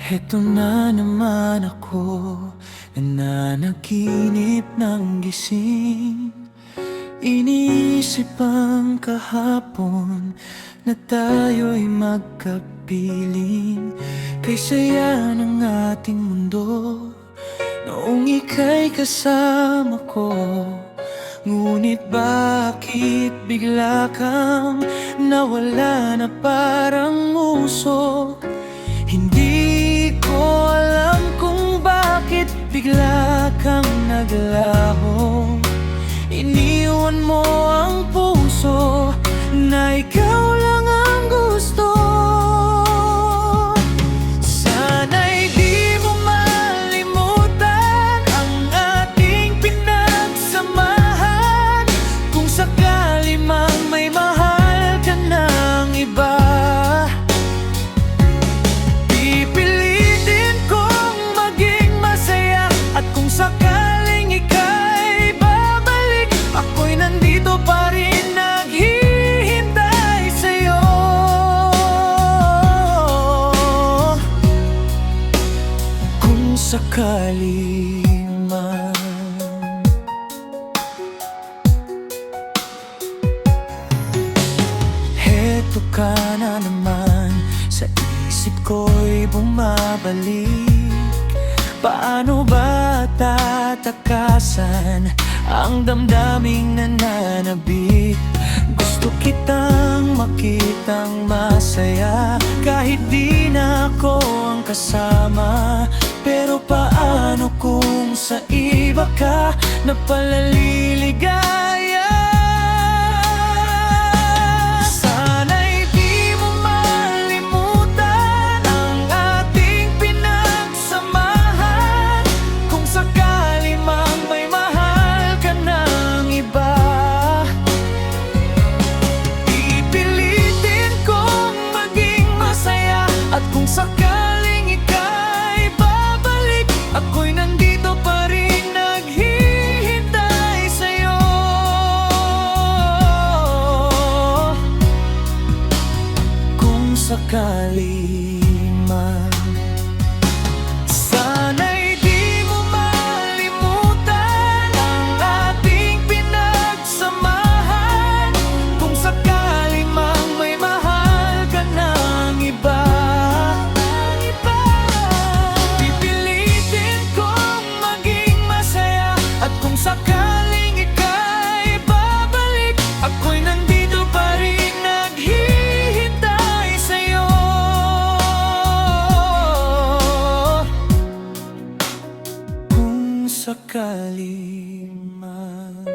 Heto na naman ako, nananaginip ng gising. Iniisip ang kahapon na tayo'y magkapiling. Kay saya ng ating mundo noong ika'y kasama ko. Ngunit bakit bigla kang nawala na parang usok? Hindi ko alam kung bakit bigla kang naglaho. Iniwan mo ang puso na ikaw lang ang gusto. Sana'y di mo malimutan ang ating pinagsamahan. Kung sakali mang may mahal ka ng iba, pipilitin kong maging masaya. At kung sakaling ika'y babalik, ako'y nandito pa rin naghihintay sa'yo. Kung sakali man. Heto ka na naman, sa isip ko'y bumabalik. Paano ba tatakasan ang damdaming nananabik? Gusto kitang makitang masaya kahit di na ako ang kasama. Pero paano kung sa iba ka na palaliligaya? Sana'y di mo malimutan ang ating pinagsamahan. Kung sakali mang may mahal ka ng iba, pipilitin kong maging masaya. At kung sakaling ika'y babalik, ako'y nandito pa rin naghihintay sa'yo. Kung sakali man. Sana'y di mo malimutan ang ating pinagsamahan. Kung sakali mang may mahal ka ng iba, pipilitin kong maging masaya. At kung sakaling ika'y babalik, ako'y nandito pa rin naghihintay sa'yo. Kung sakali man.